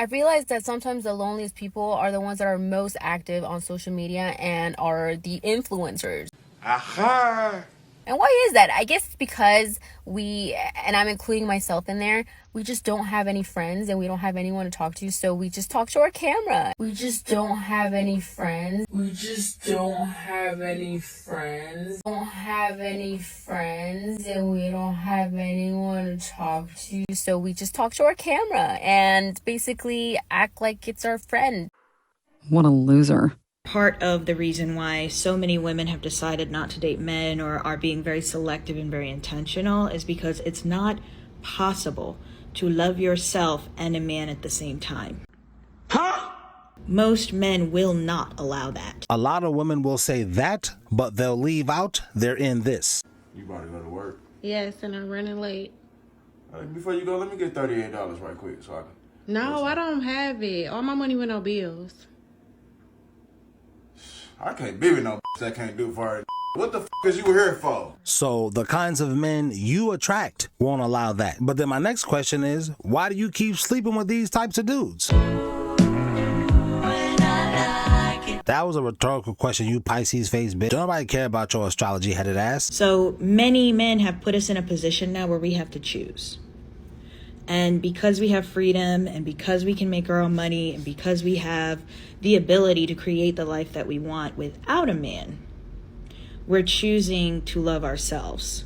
I've realized that sometimes the loneliest people are the ones that are most active on social media and are the influencers. Aha! And why is that? I guess it's because and I'm including myself in there, we just don't have any friends and we don't have anyone to talk to, so we just talk to our camera. We just don't have any friends. We just don't have any friends. Don't have any friends and we don't have anyone to talk to, so we just talk to our camera and basically act like it's our friend. What a loser. Part of the reason why so many women have decided not to date men or are being very selective and very intentional is because it's not possible to love yourself and a man at the same time. Huh? Most men will not allow that. A lot of women will say that, but they'll leave out they're in this. You about to go to work? Yes, and I'm running late. Before you go, let me get $38 right quick so I can... No, I don't have it. All my money went on bills. I can't be with no that can't do it for her. What the is you here for? So the kinds of men you attract won't allow that. But then my next question is, why do you keep sleeping with these types of dudes? That was a rhetorical question, you Pisces face bitch. Don't nobody care about your astrology headed ass. So many men have put us in a position now where we have to choose. And because we have freedom and because we can make our own money and because we have the ability to create the life that we want without a man, we're choosing to love ourselves,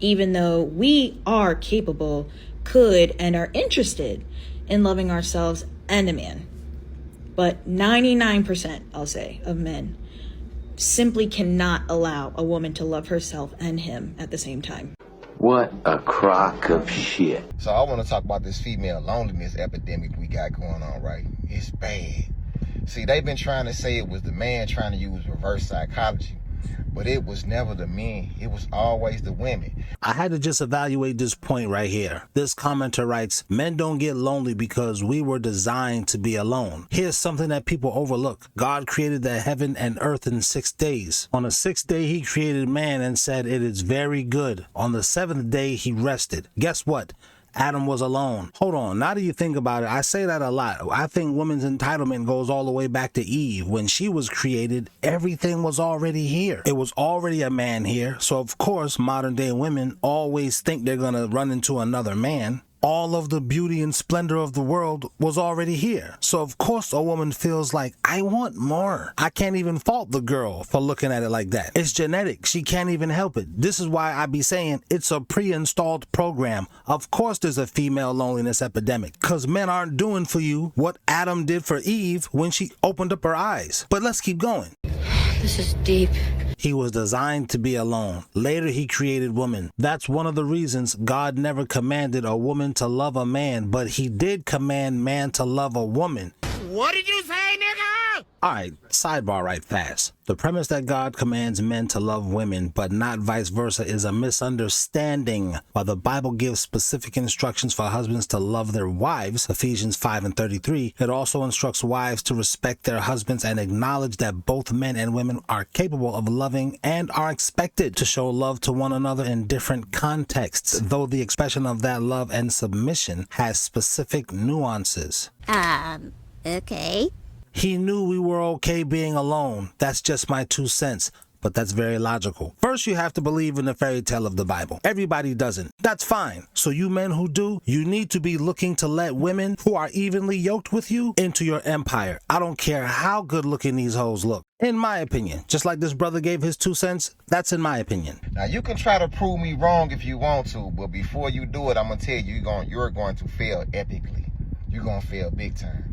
even though we are capable, could, and are interested in loving ourselves and a man. But 99%, I'll say, of men simply cannot allow a woman to love herself and him at the same time. What a crock of shit. So I want to talk about this female loneliness epidemic we got going on, right? It's bad. See, they've been trying to say it was the man trying to use reverse psychology, but it was never the men. It was always the women. I had to just evaluate this point right here. This commenter writes, men don't get lonely because we were designed to be alone. Here's something that people overlook. God created the heaven and earth in 6 days. On the 6th day, he created man and said, it is very good. On the 7th day, he rested. Guess what? Adam was alone. Hold on, now that you think about it, I say that a lot. I think women's entitlement goes all the way back to Eve. When she was created, everything was already here. It was already a man here. So of course, modern day women always think they're gonna run into another man. All of the beauty and splendor of the world was already here. So of course a woman feels like, I want more. I can't even fault the girl for looking at it like that. It's genetic. She can't even help it. This is why I be saying it's a pre-installed program. Of course there's a female loneliness epidemic, because men aren't doing for you what Adam did for Eve when she opened up her eyes. But let's keep going. This is deep. He was designed to be alone. Later, he created woman. That's one of the reasons God never commanded a woman to love a man, but he did command man to love a woman. What did you say, nigga? Alright, sidebar right fast. The premise that God commands men to love women, but not vice versa, is a misunderstanding. While the Bible gives specific instructions for husbands to love their wives, Ephesians 5:33, it also instructs wives to respect their husbands and acknowledge that both men and women are capable of loving and are expected to show love to one another in different contexts, though the expression of that love and submission has specific nuances. Okay. He knew we were okay being alone. That's just my 2 cents. But that's very logical. First, you have to believe in the fairy tale of the Bible. Everybody doesn't. That's fine. So you men who do, you need to be looking to let women who are evenly yoked with you into your empire. I don't care how good looking these hoes look. In my opinion, just like this brother gave his 2 cents, that's in my opinion. Now you can try to prove me wrong if you want to, but before you do it, I'm gonna tell you, you're going to fail epically. You're gonna fail big time.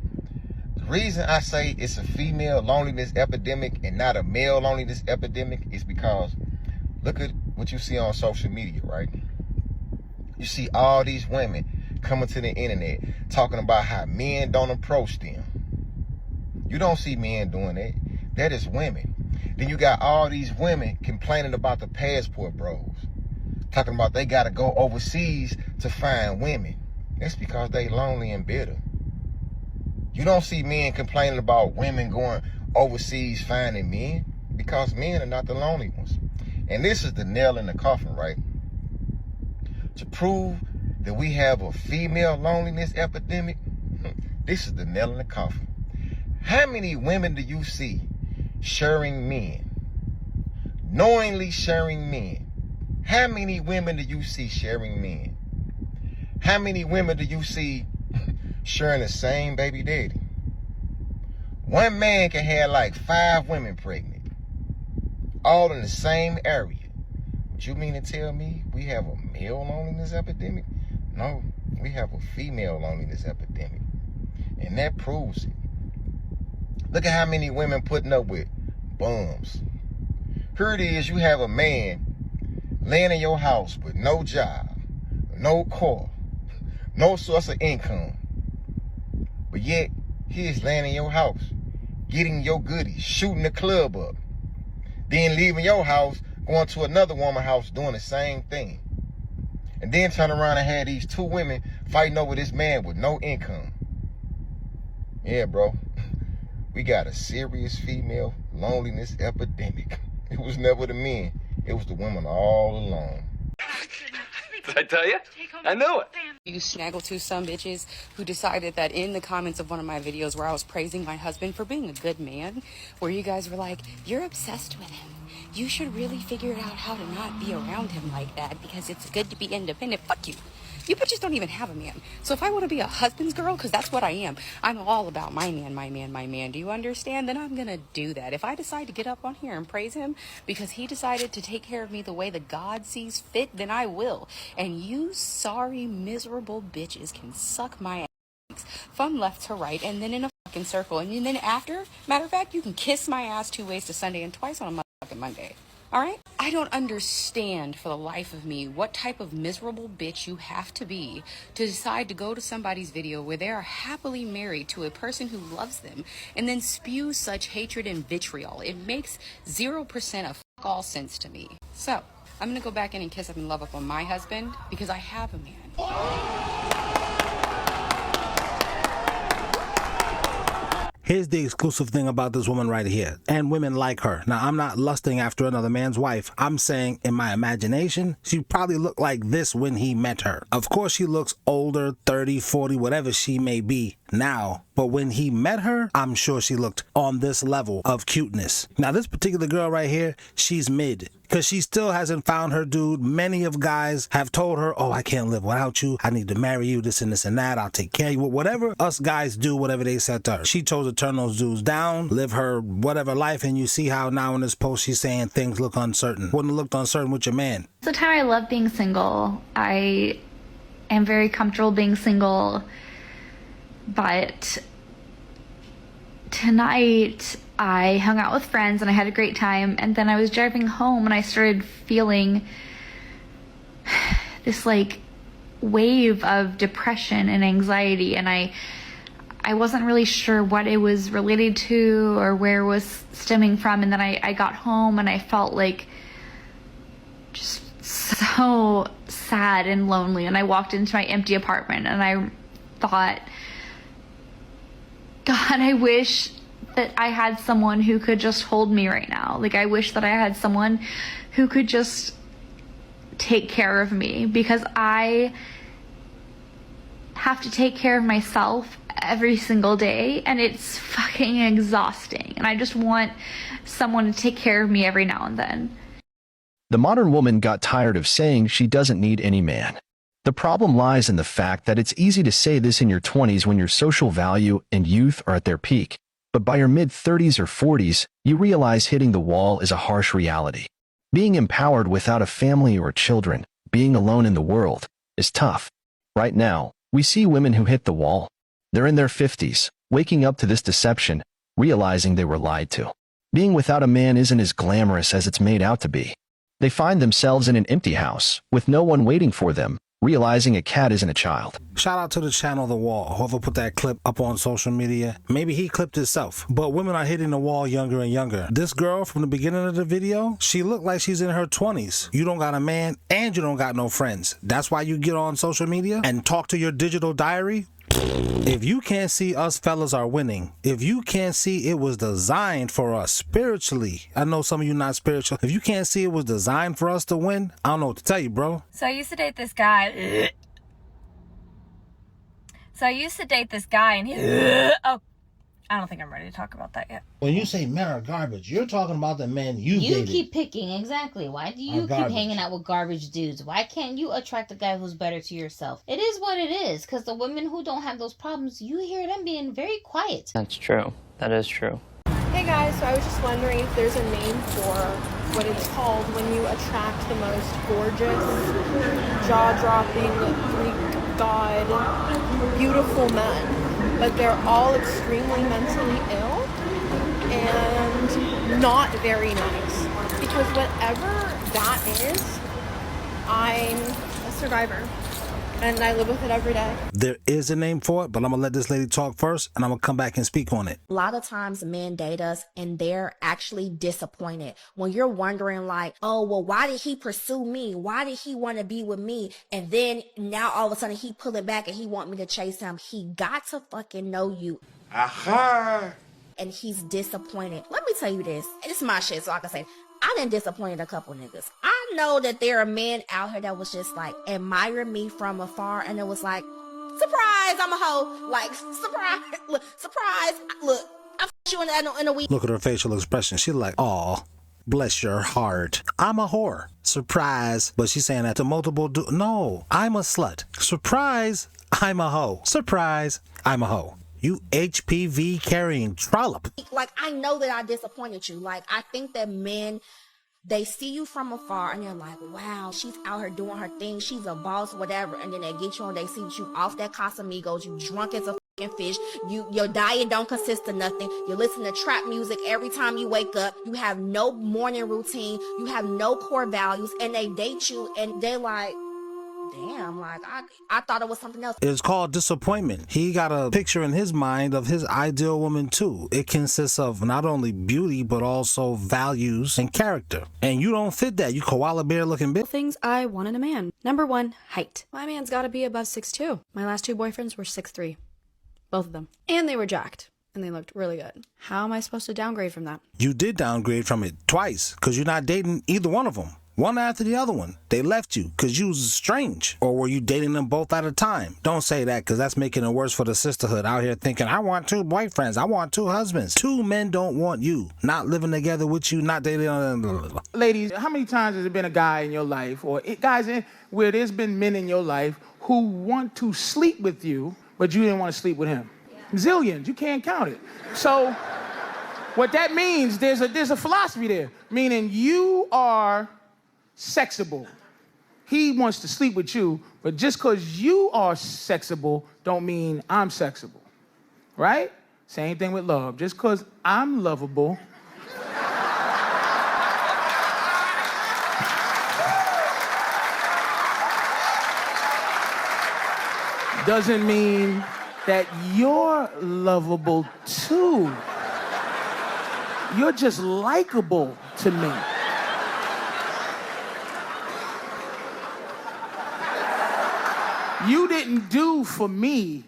The reason I say it's a female loneliness epidemic and not a male loneliness epidemic is because look at what you see on social media, right? You see all these women coming to the internet talking about how men don't approach them. You don't see men doing that. That is women. Then you got all these women complaining about the passport bros, talking about they got to go overseas to find women. That's because they lonely and bitter. You don't see men complaining about women going overseas finding men, because men are not the lonely ones. And this is the nail in the coffin, right? To prove that we have a female loneliness epidemic, This is the nail in the coffin. How many women do you see sharing men? Knowingly sharing men. How many women do you see sharing men? How many women do you see sharing the same baby daddy? One man can have like 5 women pregnant, all in the same area. But you mean to tell me we have a male loneliness epidemic? No, we have a female loneliness epidemic. And that proves it. Look at how many women putting up with bums. Here it is, you have a man laying in your house with no job, no car, no source of income. But yet, he is laying in your house, getting your goodies, shooting the club up, then leaving your house, going to another woman's house doing the same thing. And then turn around and have these 2 women fighting over this man with no income. Yeah, bro. We got a serious female loneliness epidemic. It was never the men. It was the women all along. Did I tell you? I knew it. You snaggletooth some bitches who decided that in the comments of one of my videos where I was praising my husband for being a good man, where you guys were like, you're obsessed with him. You should really figure out how to not be around him like that because it's good to be independent. Fuck you. You bitches don't even have a man. So if I want to be a husband's girl, because that's what I am, I'm all about my man, my man, my man. Do you understand? Then I'm going to do that. If I decide to get up on here and praise him because he decided to take care of me the way that God sees fit, then I will. And you sorry, miserable bitches can suck my ass from left to right and then in a fucking circle. And then after, matter of fact, you can kiss my ass 2 ways to Sunday and twice on a motherfucking Monday. All right? I don't understand for the life of me what type of miserable bitch you have to be to decide to go to somebody's video where they are happily married to a person who loves them and then spew such hatred and vitriol. It makes 0% of fuck all sense to me. So, I'm going to go back in and kiss up and love up on my husband because I have a man. Here's the exclusive thing about this woman right here, and women like her. Now, I'm not lusting after another man's wife. I'm saying in my imagination, she probably looked like this when he met her. Of course, she looks older, 30, 40, whatever she may be now. But when he met her, I'm sure she looked on this level of cuteness. Now, this particular girl right here, she's mid. Because she still hasn't found her dude. Many of guys have told her, oh, I can't live without you. I need to marry you, this and this and that. I'll take care of you. Whatever us guys do, whatever they said to her. She chose to turn those dudes down, live her whatever life, and you see how now in this post she's saying things look uncertain. Wouldn't have looked uncertain with your man. The time I love being single. I am very comfortable being single. But tonight I hung out with friends and I had a great time, and then I was driving home and I started feeling this like wave of depression and anxiety, and I wasn't really sure what it was related to or where it was stemming from. And then I got home and I felt like just so sad and lonely, and I walked into my empty apartment and I thought, God, I wish that I had someone who could just hold me right now. Like, I wish that I had someone who could just take care of me, because I have to take care of myself every single day and it's fucking exhausting. And I just want someone to take care of me every now and then. The modern woman got tired of saying she doesn't need any man. The problem lies in the fact that it's easy to say this in your 20s when your social value and youth are at their peak. But by your mid-30s or 40s, you realize hitting the wall is a harsh reality. Being empowered without a family or children, being alone in the world, is tough. Right now, we see women who hit the wall. They're in their 50s, waking up to this deception, realizing they were lied to. Being without a man isn't as glamorous as it's made out to be. They find themselves in an empty house, with no one waiting for them, realizing a cat isn't a child. Shout out to the channel The Wall. Whoever put that clip up on social media, maybe he clipped himself. But women are hitting the wall younger and younger. This girl from the beginning of the video, she looked like she's in her 20s. You don't got a man and you don't got no friends. That's why you get on social media and talk to your digital diary. If you can't see us fellas are winning, if you can't see it was designed for us spiritually, I know some of you not spiritual, if you can't see it was designed for us to win, I don't know what to tell you, bro. So I used to date this guy. So I used to date this guy and he, oh, I don't think I'm ready to talk about that yet. When you say men are garbage, you're talking about the men you dated. Keep picking, exactly. Why do you keep hanging out with garbage dudes? Why can't you attract a guy who's better to yourself? It is what it is, because the women who don't have those problems, you hear them being very quiet. That's true. That is true. Hey guys, so I was just wondering if there's a name for what it's called when you attract the most gorgeous, jaw-dropping, Greek god, beautiful men, but they're all extremely mentally ill and not very nice. Because whatever that is, I'm a survivor. And I live with it every day. There is a name for it, but I'm going to let this lady talk first, and I'm going to come back and speak on it. A lot of times men date us, and they're actually disappointed. When you're wondering like, oh, well, why did he pursue me? Why did he want to be with me? And then now all of a sudden he pulling back and he want me to chase him. He got to fucking know you. Aha! And he's disappointed. Let me tell you this. It's my shit, so I can say, I done disappointed a couple niggas. I know that there are men out here that was just like admire me from afar, and it was like, surprise, I'm a hoe. Like, surprise, look, surprise, look, I f***ed you in a week. Look at her facial expression. She's like, aw, bless your heart. I'm a whore. Surprise. But she's saying that to multiple no, I'm a slut. Surprise, I'm a hoe. Surprise, I'm a hoe. You HPV carrying trollop. Like, I know that I disappointed you. Like, I think that men, they see you from afar and they're like, wow, she's out here doing her thing. She's a boss, whatever. And then they get you and they see you off that Casamigos. You drunk as a fucking fish. Your diet don't consist of nothing. You listen to trap music every time you wake up. You have no morning routine. You have no core values. And they date you and they're like, damn, like, I thought it was something else. It's called disappointment. He got a picture in his mind of his ideal woman too. It consists of not only beauty, but also values and character. And you don't fit that. You koala bear looking bitch. Things I want in a man. Number 1, height. My man's gotta be above 6'2". My last 2 boyfriends were 6'3". Both of them. And they were jacked. And they looked really good. How am I supposed to downgrade from that? You did downgrade from it twice, because you're not dating either one of them. One after the other one. They left you because you was strange. Or were you dating them both at a time? Don't say that, because that's making it worse for the sisterhood out here thinking, I want 2 boyfriends. I want 2 husbands. 2 men don't want you. Not living together with you, not dating. Ladies, how many times has there been a guy in your life, or guys where there's been men in your life who want to sleep with you, but you didn't want to sleep with him? Yeah. Zillions. You can't count it. So what that means, there's a philosophy there, meaning you are sexable. He wants to sleep with you, but just because you are sexable don't mean I'm sexable, right? Same thing with love. Just because I'm lovable doesn't mean that you're lovable too. You're just likable to me. You didn't do for me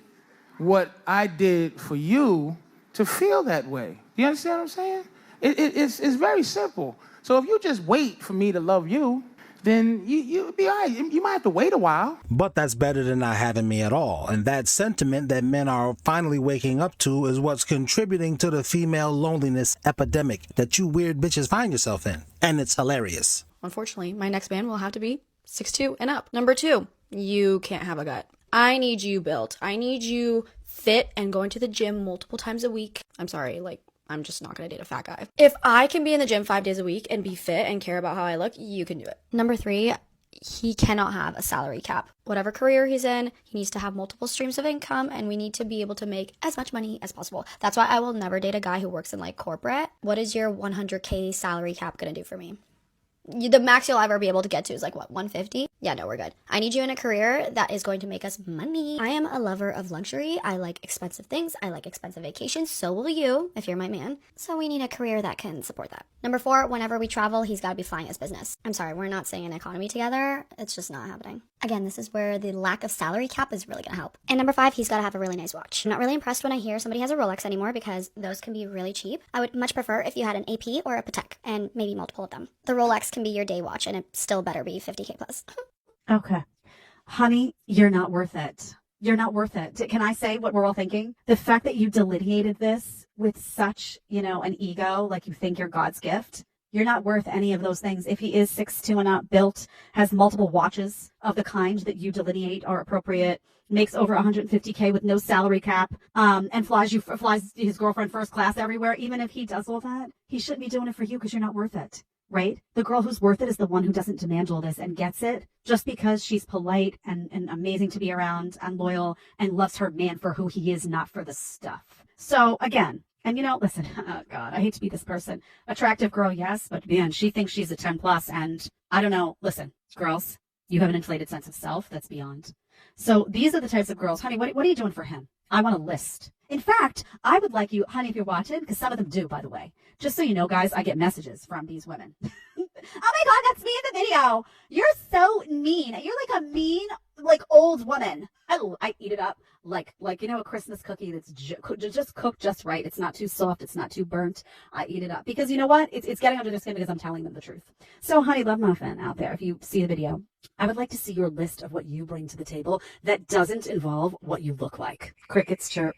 what I did for you to feel that way. You understand what I'm saying? It's very simple. So if you just wait for me to love you, then you'll be all right. You might have to wait a while. But that's better than not having me at all. And that sentiment that men are finally waking up to is what's contributing to the female loneliness epidemic that you weird bitches find yourself in. And it's hilarious. Unfortunately, my next man will have to be 6'2" and up. Number 2, you can't have a gut. I need you built. I need you fit and going to the gym multiple times a week. I'm sorry, like, I'm just not gonna date a fat guy. If I can be in the gym 5 days a week and be fit and care about how I look, you can do it. Number 3, he cannot have a salary cap. Whatever career he's in, he needs to have multiple streams of income, and we need to be able to make as much money as possible. That's why I will never date a guy who works in like corporate. What is your 100K salary cap gonna do for me? The max you'll ever be able to get to is like, what, 150? Yeah, no, we're good. I need you in a career that is going to make us money. I am a lover of luxury. I like expensive things. I like expensive vacations. So will you, if you're my man. So we need a career that can support that. Number 4, whenever we travel, he's got to be flying his business. I'm sorry, we're not saying an economy together. It's just not happening. Again, this is where the lack of salary cap is really going to help. And number 5, he's got to have a really nice watch. I'm not really impressed when I hear somebody has a Rolex anymore because those can be really cheap. I would much prefer if you had an AP or a Patek and maybe multiple of them. The Rolex can be your day watch and it still better be 50K plus. Okay. Honey, you're not worth it. You're not worth it. Can I say what we're all thinking? The fact that you delineated this with such, an ego, like you think you're God's gift, you're not worth any of those things. If he is 6'2" and up, built, has multiple watches of the kind that you delineate are appropriate, makes over $150K with no salary cap, and flies his girlfriend first class everywhere, even if he does all that, he shouldn't be doing it for you because you're not worth it. Right? The girl who's worth it is the one who doesn't demand all this and gets it just because she's polite and amazing to be around and loyal and loves her man for who he is, not for the stuff. So again, and listen, oh God, I hate to be this person. Attractive girl, yes, but man, she thinks she's a 10 plus and I don't know. Listen, girls, you have an inflated sense of self that's beyond. So these are the types of girls, honey, what are you doing for him? I want a list. In fact, I would like you, honey, if you're watching, because some of them do, by the way. Just so you know, guys, I get messages from these women. Oh my God, that's me in the video. You're so mean. You're like a mean, old woman. I eat it up like a Christmas cookie that's just cooked just right. It's not too soft. It's not too burnt. I eat it up because you know what? It's getting under their skin because I'm telling them the truth. So, honey, love muffin out there, if you see the video, I would like to see your list of what you bring to the table that doesn't involve what you look like. Crickets chirp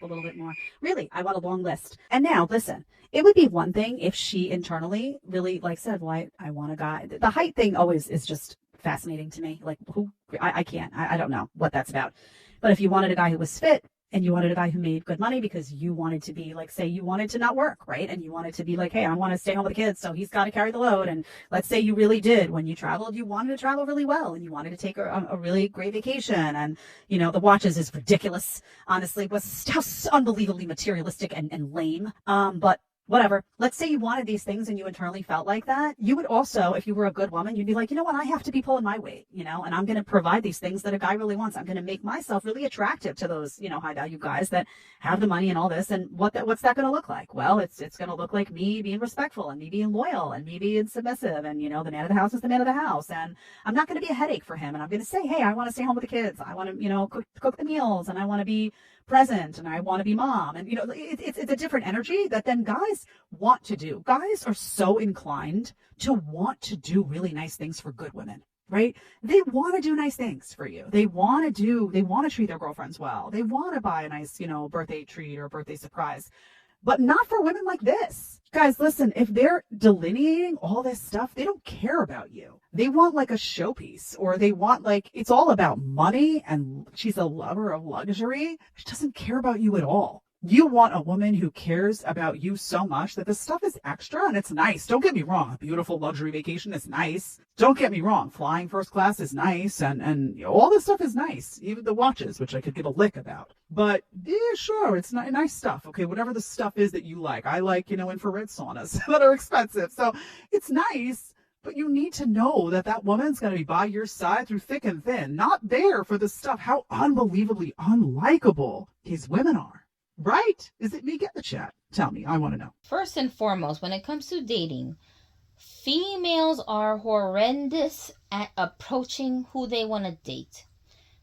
a little bit more. Really, I want a long list. And now, listen, it would be one thing if she internally really said, well, I want a guy. The height thing always is just fascinating to me. I can't. I don't know what that's about. But if you wanted a guy who was fit and you wanted a guy who made good money because you wanted to be say you wanted to not work, right? And you wanted to be hey, I want to stay home with the kids, so he's got to carry the load. And let's say you really did, when you traveled, you wanted to travel really well and you wanted to take a really great vacation. And, the watches is ridiculous, honestly, was unbelievably materialistic and lame. But whatever. Let's say you wanted these things and you internally felt like that. You would also, if you were a good woman, you'd be like, you know what? I have to be pulling my weight, and I'm going to provide these things that a guy really wants. I'm going to make myself really attractive to those, high value guys that have the money and all this. And what's that going to look like? Well, it's going to look like me being respectful and me being loyal and me being submissive. And, the man of the house is the man of the house. And I'm not going to be a headache for him. And I'm going to say, hey, I want to stay home with the kids. I want to, cook the meals, and I want to be present, and I want to be mom. And it's a different energy that then guys want to do. Guys are so inclined to want to do really nice things for good women, right? They want to do nice things for you. They want to treat their girlfriends well. They want to buy a nice, birthday treat or birthday surprise, but not for women like this. Guys, listen, if they're delineating all this stuff, they don't care about you. They want a showpiece, or they want it's all about money, and she's a lover of luxury. She doesn't care about you at all. You want a woman who cares about you so much that the stuff is extra and it's nice. Don't get me wrong. A beautiful luxury vacation is nice. Don't get me wrong. Flying first class is nice. And all this stuff is nice. Even the watches, which I could give a lick about. But yeah, sure. It's nice stuff. Okay. Whatever the stuff is that you like. I like, infrared saunas that are expensive. So it's nice. But you need to know that woman's going to be by your side through thick and thin. Not there for the stuff. How unbelievably unlikable these women are. Right? Is it me? Get the chat. Tell me. I want to know. First and foremost, when it comes to dating, females are horrendous at approaching who they want to date.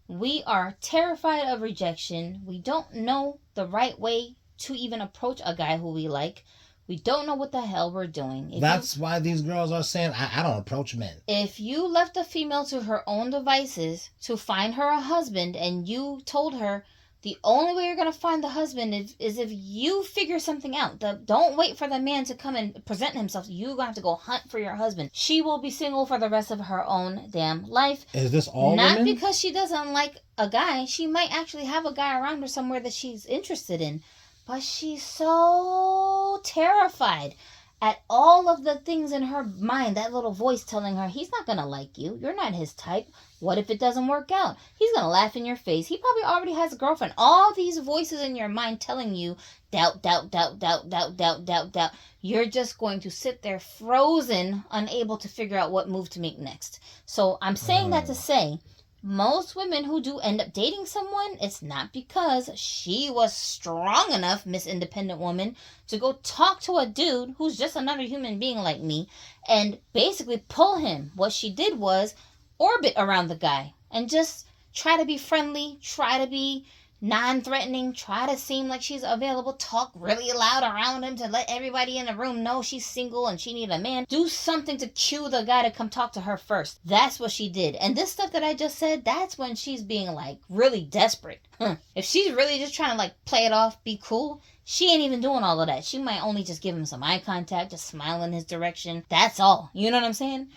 We are terrified of rejection. We don't know the right way to even approach a guy who we like. We don't know what the hell we're doing. That's why these girls are saying, I don't approach men. If you left a female to her own devices to find her a husband, and you told her, the only way you're going to find the husband is if you figure something out. Don't wait for the man to come and present himself. You're going to have to go hunt for your husband. She will be single for the rest of her own damn life. Is this all Not women? because she doesn't like a guy. She might actually have a guy around her somewhere that she's interested in. But she's so terrified at all of the things in her mind, that little voice telling her, he's not going to like you. You're not his type. What if it doesn't work out? He's going to laugh in your face. He probably already has a girlfriend. All these voices in your mind telling you, doubt, doubt, doubt, doubt, doubt, doubt, doubt, doubt. You're just going to sit there frozen, unable to figure out what move to make next. So I'm saying that to say, most women who do end up dating someone, it's not because she was strong enough, Miss Independent Woman, to go talk to a dude who's just another human being like me and basically pull him. What she did was orbit around the guy and just try to be friendly, try to be non-threatening, try to seem like she's available, talk really loud around him to let everybody in the room know she's single and she need a man. Do something to cue the guy to come talk to her first. That's what she did. And this stuff that I just said, that's when she's being like really desperate. If she's really just trying to like play it off, be cool, she ain't even doing all of that. She might only just give him some eye contact, just smile in his direction. That's all. You know what I'm saying?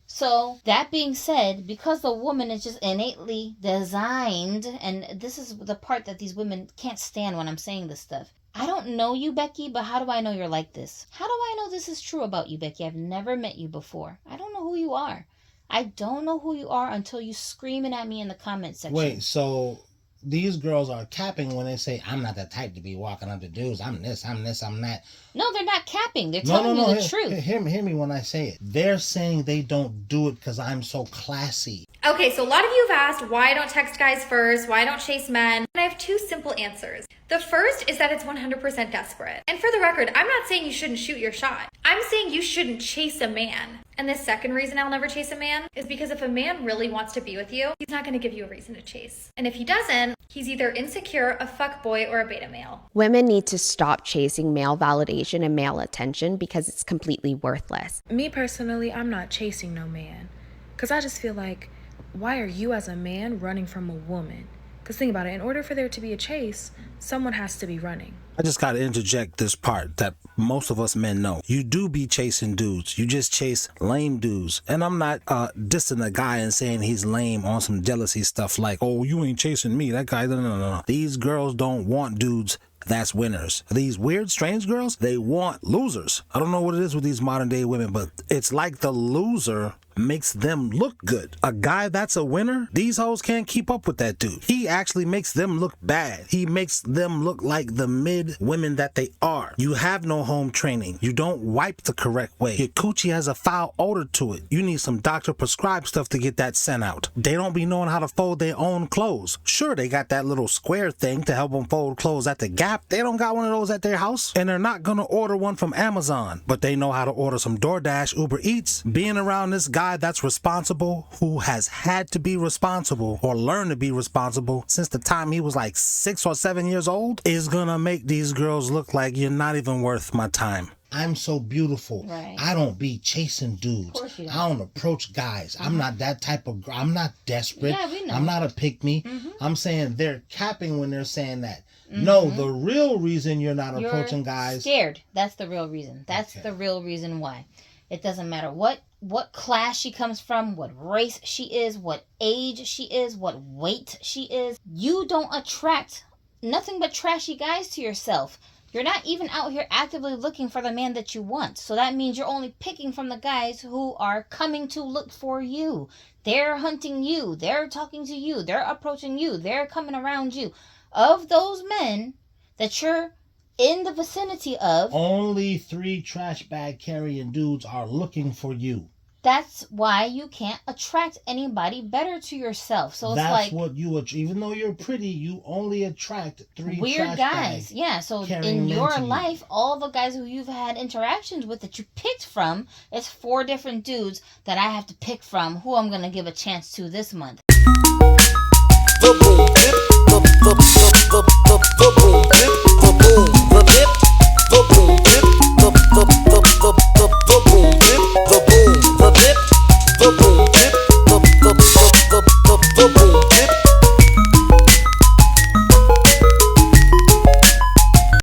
So, that being said, because the woman is just innately designed, and this is the part that these women can't stand when I'm saying this stuff. I don't know you, Becky, but how do I know you're like this? How do I know this is true about you, Becky? I've never met you before. I don't know who you are. I don't know who you are until you screaming at me in the comment section. Wait, so these girls are capping when they say, I'm not that type to be walking up to dudes. I'm this, I'm that. No, they're not capping. They're telling you the truth. Hear me when I say it. They're saying they don't do it because I'm so classy. Okay, so a lot of you have asked why I don't text guys first, why I don't chase men. And I have two simple answers. The first is that it's 100% desperate. And for the record, I'm not saying you shouldn't shoot your shot. I'm saying you shouldn't chase a man. And the second reason I'll never chase a man is because if a man really wants to be with you, he's not going to give you a reason to chase. And if he doesn't, he's either insecure, a fuckboy, or a beta male. Women need to stop chasing male validation and male attention because it's completely worthless. Me personally, I'm not chasing no man. Because I just feel like, why are you as a man running from a woman? Because think about it, in order for there to be a chase, someone has to be running. I just got to interject this part that most of us men know. You do be chasing dudes. You just chase lame dudes. And I'm not dissing a guy and saying he's lame on some jealousy stuff like, oh, you ain't chasing me. That guy, no. These girls don't want dudes that's winners. These weird, strange girls, they want losers. I don't know what it is with these modern day women, but it's like the loser makes them look good. A guy that's a winner, these hoes can't keep up with that dude. He actually makes them look bad. He makes them look like the mid women that they are. You have no home training. You don't wipe the correct way. Your coochie has a foul odor to it. You need some doctor prescribed stuff to get that sent out. They don't be knowing how to fold their own clothes. Sure, they got that little square thing to help them fold clothes at the Gap. They don't got one of those at their house, and they're not gonna order one from Amazon, but they know how to order some DoorDash, Uber Eats. Being around this guy that's responsible, who has had to be responsible or learn to be responsible since the time he was like 6 or 7 years old, is gonna make these girls look like you're not even worth my time. I'm so beautiful. Right. I don't be chasing dudes. I don't approach guys. I'm not that type of girl. I'm not desperate. Yeah, we know. I'm not a pick-me. I'm saying they're capping when they're saying that. No, the real reason you're not approaching guys. Scared. That's the real reason. That's the real reason why. It doesn't matter what class she comes from, what race she is, what age she is, what weight she is. You don't attract nothing but trashy guys to yourself. You're not even out here actively looking for the man that you want. So that means you're only picking from the guys who are coming to look for you. They're hunting you. They're talking to you. They're approaching you. They're coming around you. Of those men that you're in the vicinity of, only 3 trash bag carrying dudes are looking for you. That's why you can't attract anybody better to yourself. So it's that's like, what you, even though you're pretty, you only attract 3 weird trash guys. bags. Yeah, so in your life, all the guys who you've had interactions with that you picked from, it's 4 different dudes that I have to pick from who I'm going to give a chance to this month. The boom, the boom, the